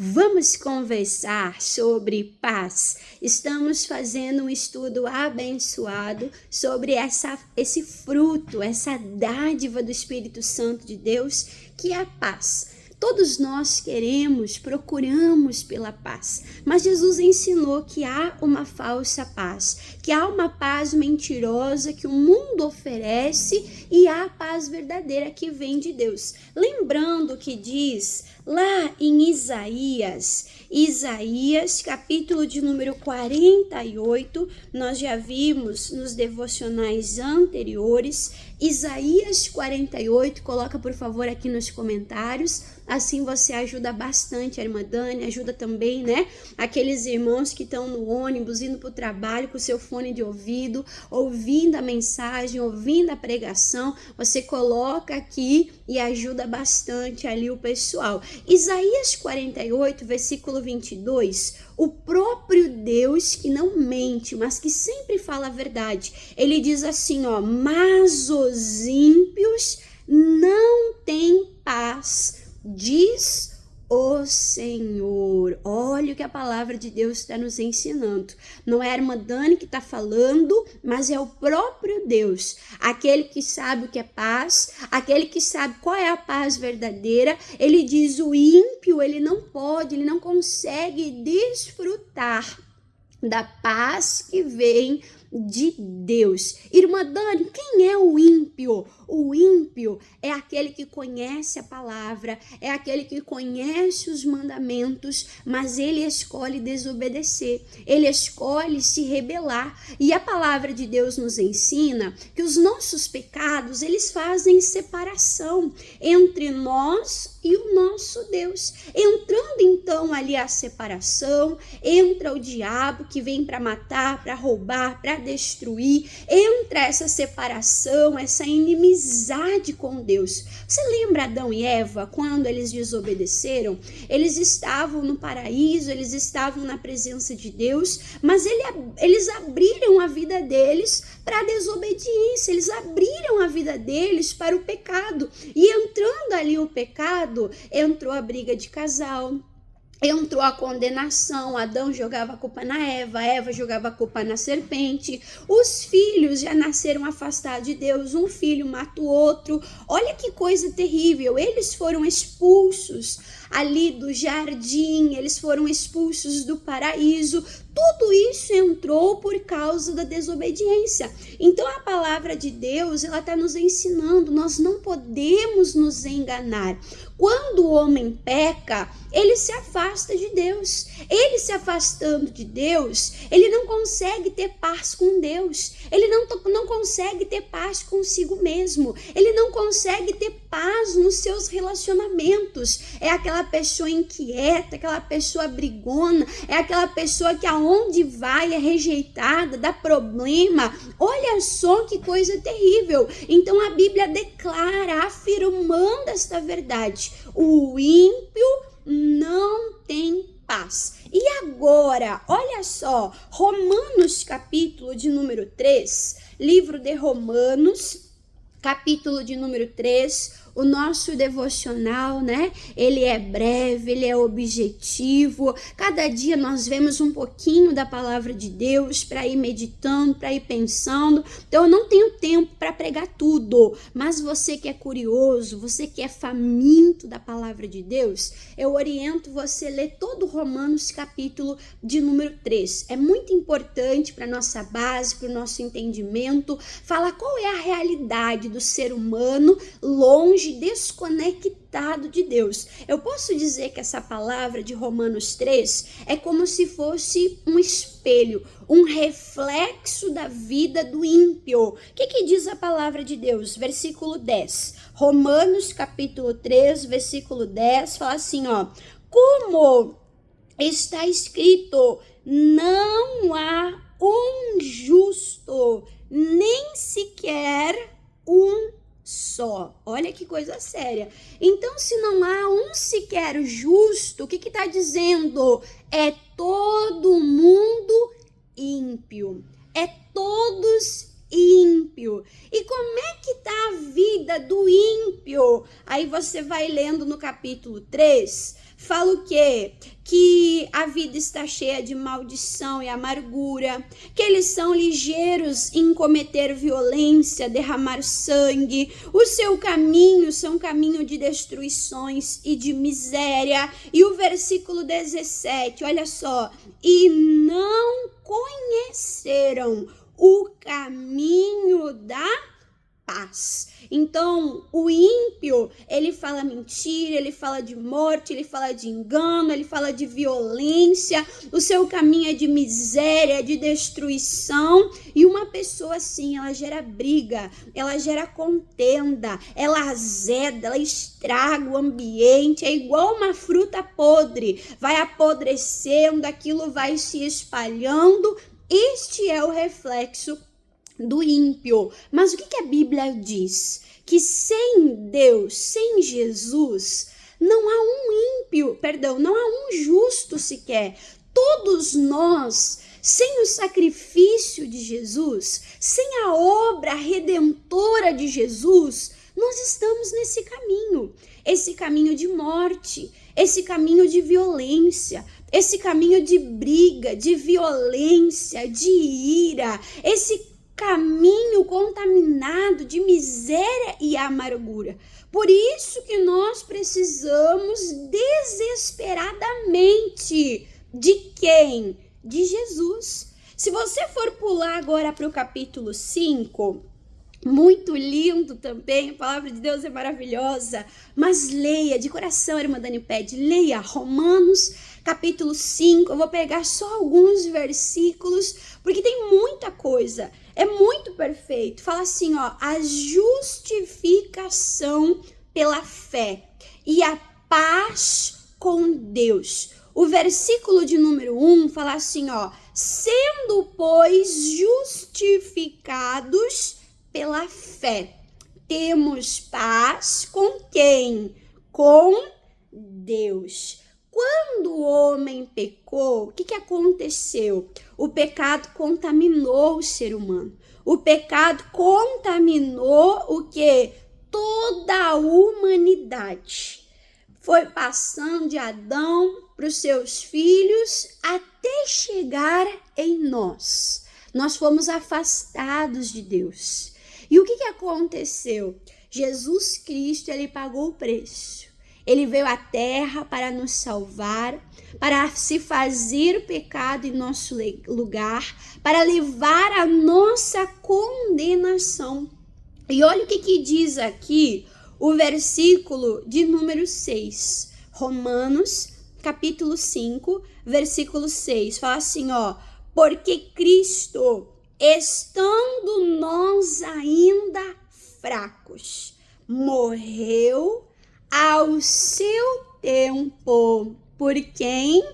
Vamos conversar sobre paz. Estamos fazendo um estudo abençoado sobre esse fruto, essa dádiva do Espírito Santo de Deus, que é a paz. Todos nós procuramos pela paz, mas Jesus ensinou que há uma falsa paz, que há uma paz mentirosa que o mundo oferece e há a paz verdadeira que vem de Deus. Lembrando que diz lá em Isaías capítulo de número 48, nós já vimos nos devocionais anteriores, Isaías 48, coloca por favor aqui nos comentários, assim você ajuda bastante a irmã Dani, ajuda também, aqueles irmãos que estão no ônibus, indo para o trabalho com o seu fone de ouvido, ouvindo a mensagem, ouvindo a pregação, você coloca aqui e ajuda bastante ali o pessoal. Isaías 48, versículo 22, o próprio Deus que não mente, mas que sempre fala a verdade, ele diz assim, mas os ímpios não têm paz, diz o Senhor. Olha o que a palavra de Deus está nos ensinando. Não é a irmã Dani que está falando, mas é o próprio Deus, aquele que sabe o que é paz, aquele que sabe qual é a paz verdadeira. Ele diz, o ímpio, ele não consegue desfrutar da paz que vem de Deus. Irmã Dani, quem é o ímpio? O ímpio é aquele que conhece a palavra, é aquele que conhece os mandamentos, mas ele escolhe desobedecer, ele escolhe se rebelar. E a palavra de Deus nos ensina que os nossos pecados, eles fazem separação entre nós e o nosso Deus. Entrando então ali a separação, entra o diabo que vem para matar, para roubar, para destruir, entra essa separação, essa inimizade com Deus. Você lembra Adão e Eva, quando eles desobedeceram? Eles estavam no paraíso, eles estavam na presença de Deus, mas eles abriram a vida deles para a desobediência, eles abriram a vida deles para o pecado, e entrando ali o pecado, entrou a briga de casal, entrou a condenação. Adão jogava a culpa na Eva, Eva jogava a culpa na serpente, os filhos já nasceram afastados de Deus, um filho mata o outro. Olha que coisa terrível, eles foram expulsos ali do jardim, eles foram expulsos do paraíso. Tudo isso entrou por causa da desobediência. Então a palavra de Deus, ela está nos ensinando, nós não podemos nos enganar. Quando o homem peca, ele se afasta de Deus. Ele se afastando de Deus, ele não consegue ter paz com Deus. Ele não consegue ter paz consigo mesmo. Ele não consegue ter paz nos seus relacionamentos. É aquela pessoa inquieta, aquela pessoa brigona, é aquela pessoa que aonde vai é rejeitada, dá problema. Olha só que coisa terrível. Então a Bíblia declara, afirmando esta verdade: o ímpio não tem paz. E agora, olha só, Romanos capítulo de número 3, livro de Romanos, capítulo de número 3, o nosso devocional, ele é breve, ele é objetivo. Cada dia nós vemos um pouquinho da palavra de Deus para ir meditando, para ir pensando. Então eu não tenho tempo para pregar tudo, mas você que é curioso, você que é faminto da palavra de Deus, eu oriento você a ler todo Romanos capítulo de número 3. É muito importante para nossa base, para o nosso entendimento, falar qual é a realidade do ser humano longe, desconectado de Deus. Eu posso dizer que essa palavra de Romanos 3 é como se fosse um espelho, um reflexo da vida do ímpio. O que diz a palavra de Deus? Versículo 10. Romanos capítulo 3, versículo 10, fala assim, como está escrito, não há um justo, nem sequer um só. Olha que coisa séria. Então, se não há um sequer justo, o que está dizendo? É todo mundo ímpio. É todos ímpio. E como é que está a vida do ímpio? Aí você vai lendo no capítulo 3, Fala o quê? Que a vida está cheia de maldição e amargura, que eles são ligeiros em cometer violência, derramar sangue, o seu caminho são caminho de destruições e de miséria. E o versículo 17, olha só, e não conheceram o caminho da paz. Então, o ímpio, ele fala mentira, ele fala de morte, ele fala de engano, ele fala de violência, o seu caminho é de miséria, de destruição, e uma pessoa assim, ela gera briga, ela gera contenda, ela azeda, ela estraga o ambiente, é igual uma fruta podre, vai apodrecendo, aquilo vai se espalhando. Este é o reflexo do ímpio. Mas o que a Bíblia diz? Que sem Deus, sem Jesus, não há um ímpio, não há um justo sequer. Todos nós, sem o sacrifício de Jesus, sem a obra redentora de Jesus, nós estamos nesse caminho. Esse caminho de morte, esse caminho de violência, esse caminho de briga, de violência, de ira, esse caminho contaminado de miséria e amargura. Por isso que nós precisamos desesperadamente de quem? De Jesus. Se você for pular agora para o capítulo 5, muito lindo também, a palavra de Deus é maravilhosa, mas leia de coração, a irmã Dani pede, leia Romanos capítulo 5, eu vou pegar só alguns versículos, porque tem muita coisa, é muito perfeito. Fala assim, ó, a justificação pela fé e a paz com Deus. O versículo de número 1 fala assim, ó, sendo, pois, justificados pela fé, temos paz com quem? Com Deus. Quando o homem pecou, o que aconteceu? O pecado contaminou o ser humano. O pecado contaminou o quê? Toda a humanidade. Foi passando de Adão para os seus filhos até chegar em nós. Nós fomos afastados de Deus. E o que aconteceu? Jesus Cristo, ele pagou o preço. Ele veio à terra para nos salvar, para se fazer pecado em nosso lugar, para levar a nossa condenação. E olha o que diz aqui o versículo de número 6. Romanos, capítulo 5, versículo 6. Fala assim, ó, porque Cristo, estando nós ainda fracos, morreu ao seu tempo. Por quem?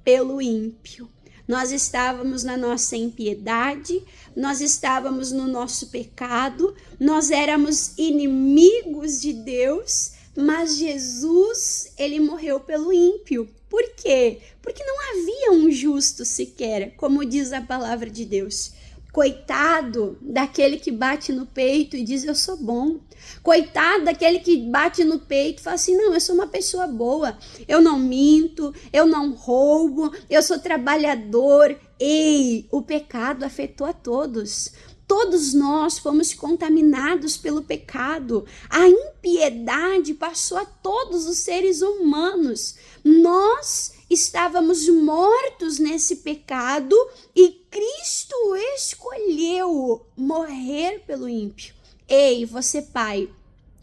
Pelo ímpio. Nós estávamos na nossa impiedade, nós estávamos no nosso pecado, nós éramos inimigos de Deus, mas Jesus, ele morreu pelo ímpio. Por quê? Porque não havia um justo sequer, como diz a palavra de Deus. Coitado daquele que bate no peito e diz, eu sou bom. Coitado daquele que bate no peito e fala assim, não, eu sou uma pessoa boa. Eu não minto, eu não roubo, eu sou trabalhador. Ei, o pecado afetou a todos. Todos nós fomos contaminados pelo pecado. A impiedade passou a todos os seres humanos. Nós estávamos mortos nesse pecado e Cristo escolheu morrer pelo ímpio. Ei, você pai,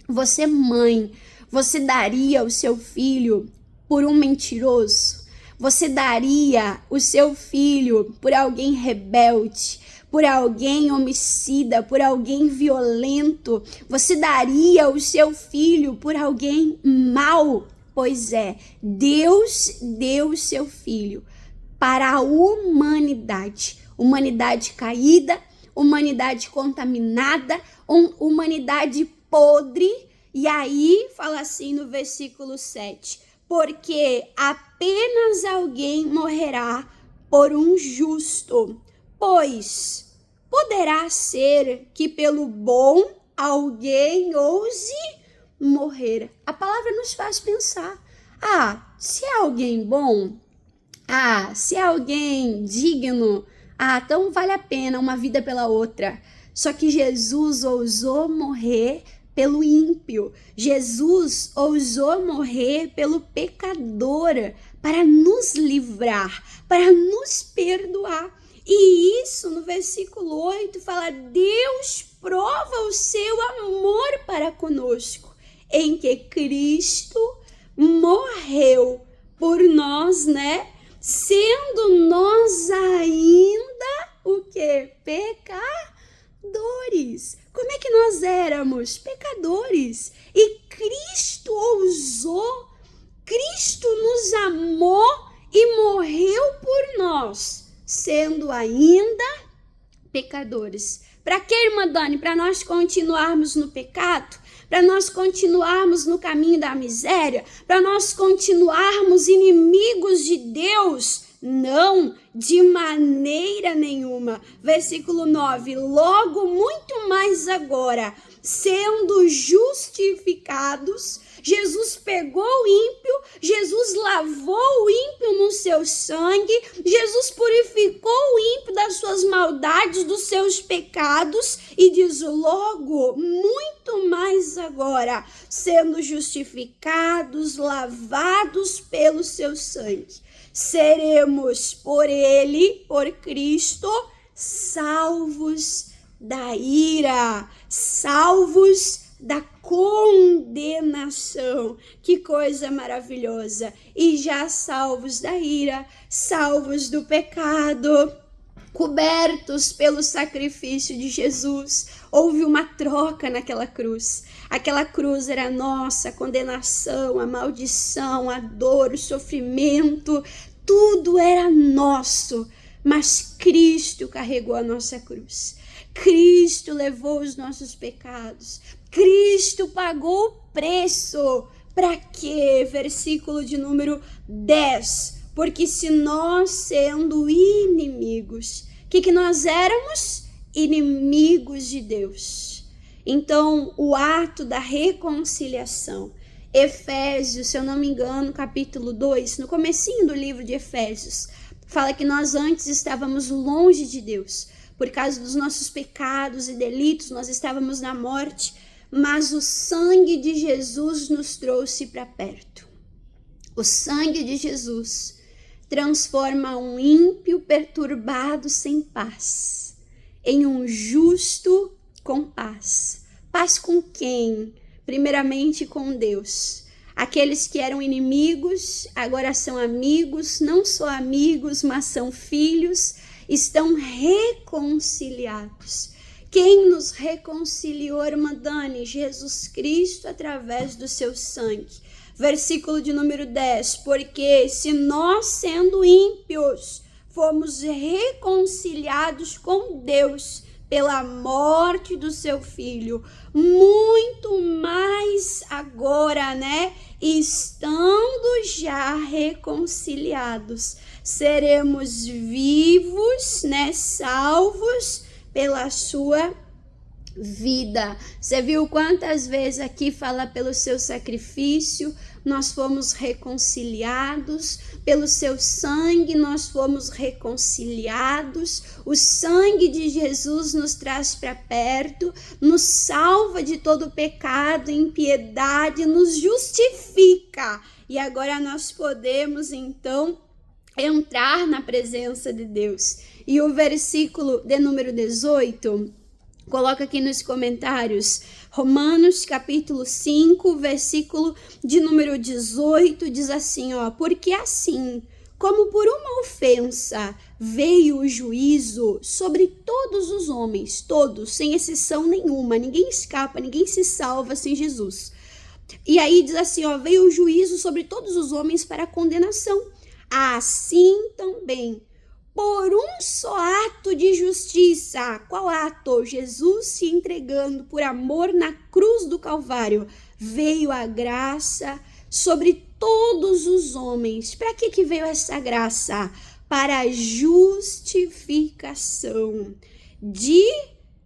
você mãe, você daria o seu filho por um mentiroso? Você daria o seu filho por alguém rebelde, por alguém homicida, por alguém violento? Você daria o seu filho por alguém mau? Pois é, Deus deu o seu filho para a humanidade. Humanidade caída, humanidade contaminada, humanidade podre. E aí fala assim no versículo 7, porque apenas alguém morrerá por um justo, pois poderá ser que pelo bom alguém ouse morrer. A palavra nos faz pensar. Se é alguém bom, se é alguém digno, então vale a pena uma vida pela outra. Só que Jesus ousou morrer pelo ímpio. Jesus ousou morrer pelo pecador para nos livrar, para nos perdoar. E isso no versículo 8 fala: Deus prova o seu amor para conosco, em que Cristo morreu por nós, né? Sendo nós ainda o quê? Pecadores. Como é que nós éramos? Pecadores. E Cristo ousou, Cristo nos amou e morreu por nós, sendo ainda pecadores. Para que, irmã Dani? Para nós continuarmos no pecado? Para nós continuarmos no caminho da miséria? Para nós continuarmos inimigos de Deus? Não, de maneira nenhuma. Versículo 9: logo, muito mais agora, sendo justificados, Jesus pegou o ímpio, Jesus lavou o ímpio no seu sangue, Jesus purificou o ímpio das suas maldades, dos seus pecados, e diz: logo, muito mais agora, sendo justificados, lavados pelo seu sangue, seremos por ele, por Cristo, salvos da ira, salvos da condenação. Que coisa maravilhosa! E já salvos da ira, salvos do pecado, cobertos pelo sacrifício de Jesus. Houve uma troca naquela cruz. Aquela cruz era nossa, a condenação, a maldição, a dor, o sofrimento, tudo era nosso, mas Cristo carregou a nossa cruz. Cristo levou os nossos pecados. Cristo pagou o preço. Para quê? Versículo de número 10. Porque se nós, sendo inimigos, o que nós éramos? Inimigos de Deus. Então, o ato da reconciliação. Efésios, se eu não me engano, capítulo 2, no comecinho do livro de Efésios, fala que nós antes estávamos longe de Deus. Por causa dos nossos pecados e delitos, nós estávamos na morte, mas o sangue de Jesus nos trouxe para perto. O sangue de Jesus transforma um ímpio perturbado sem paz em um justo com paz. Paz com quem? Primeiramente com Deus. Aqueles que eram inimigos, agora são amigos, não só amigos, mas são filhos, estão reconciliados. Quem nos reconciliou, irmã Dani? Jesus Cristo, através do seu sangue. Versículo de número 10, porque se nós, sendo ímpios, fomos reconciliados com Deus pela morte do seu Filho, muito mais agora, né? Estando já reconciliados, seremos vivos, né? Salvos pela sua vida. Você viu quantas vezes aqui fala pelo seu sacrifício, nós fomos reconciliados, pelo seu sangue nós fomos reconciliados. O sangue de Jesus nos traz para perto, nos salva de todo pecado, impiedade, nos justifica. E agora nós podemos então entrar na presença de Deus. E o versículo de número 18, coloca aqui nos comentários, Romanos capítulo 5, versículo de número 18, diz assim, porque assim como por uma ofensa veio o juízo sobre todos os homens, todos, sem exceção nenhuma, ninguém escapa, ninguém se salva sem Jesus. E aí diz assim, veio o juízo sobre todos os homens para a condenação. Assim também, por um só ato de justiça. Qual ato? Jesus se entregando por amor na cruz do Calvário. Veio a graça sobre todos os homens. Para que veio essa graça? Para a justificação de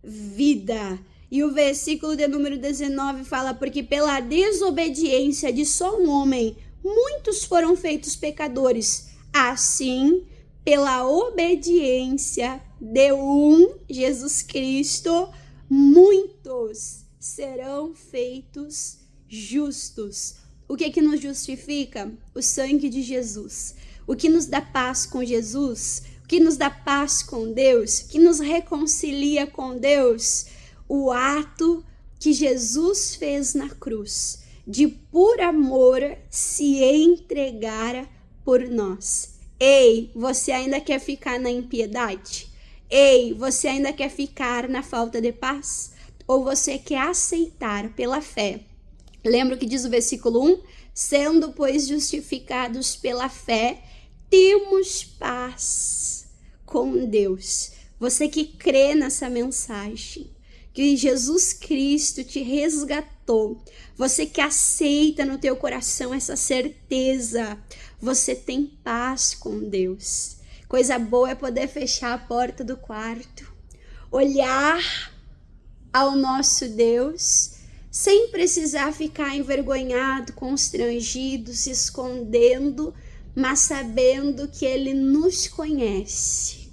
vida. E o versículo de número 19 fala, porque pela desobediência de só um homem, muitos foram feitos pecadores. Assim, pela obediência de Jesus Cristo, muitos serão feitos justos. O que nos justifica? O sangue de Jesus. O que nos dá paz com Jesus? O que nos dá paz com Deus? O que nos reconcilia com Deus? O ato que Jesus fez na cruz, de por amor se entregar por nós. Ei, você ainda quer ficar na impiedade? Ei, você ainda quer ficar na falta de paz? Ou você quer aceitar pela fé? Lembra o que diz o versículo 1? Sendo, pois, justificados pela fé, temos paz com Deus. Você que crê nessa mensagem, que Jesus Cristo te resgatou, você que aceita no teu coração essa certeza, você tem paz com Deus. Coisa boa é poder fechar a porta do quarto, olhar ao nosso Deus, sem precisar ficar envergonhado, constrangido, se escondendo, mas sabendo que Ele nos conhece,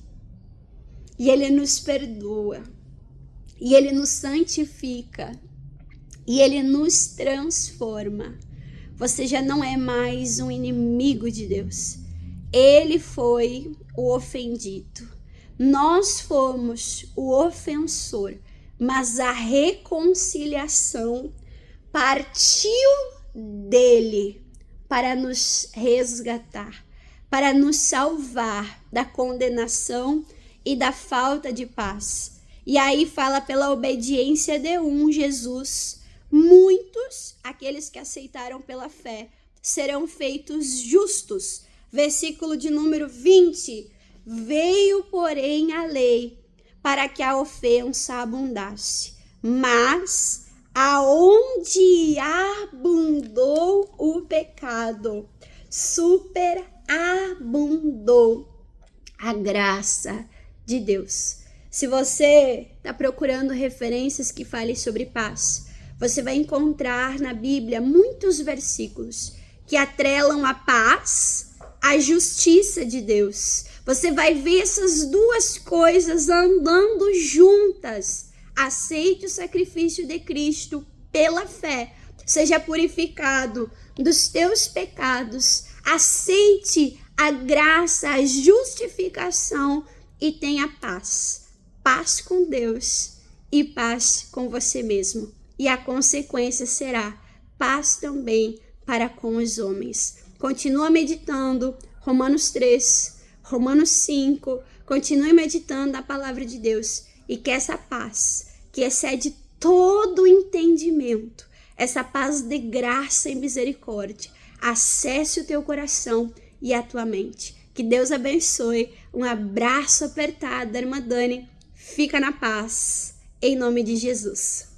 e Ele nos perdoa, e Ele nos santifica, e Ele nos transforma. Você já não é mais um inimigo de Deus. Ele foi o ofendido. Nós fomos o ofensor, mas a reconciliação partiu dele para nos resgatar, para nos salvar da condenação e da falta de paz. E aí fala pela obediência de Jesus, muitos, aqueles que aceitaram pela fé, serão feitos justos. Versículo de número 20, veio, porém, a lei para que a ofensa abundasse, mas aonde abundou o pecado, superabundou a graça de Deus. Se você está procurando referências que falem sobre paz, você vai encontrar na Bíblia muitos versículos que atrelam a paz à justiça de Deus. Você vai ver essas duas coisas andando juntas. Aceite o sacrifício de Cristo pela fé. Seja purificado dos teus pecados. Aceite a graça, a justificação e tenha paz. Paz com Deus e paz com você mesmo. E a consequência será paz também para com os homens. Continua meditando Romanos 3, Romanos 5, continue meditando a palavra de Deus e que essa paz, que excede todo entendimento, essa paz de graça e misericórdia, acesse o teu coração e a tua mente. Que Deus abençoe. Um abraço apertado da irmã Dani. Fica na paz, em nome de Jesus.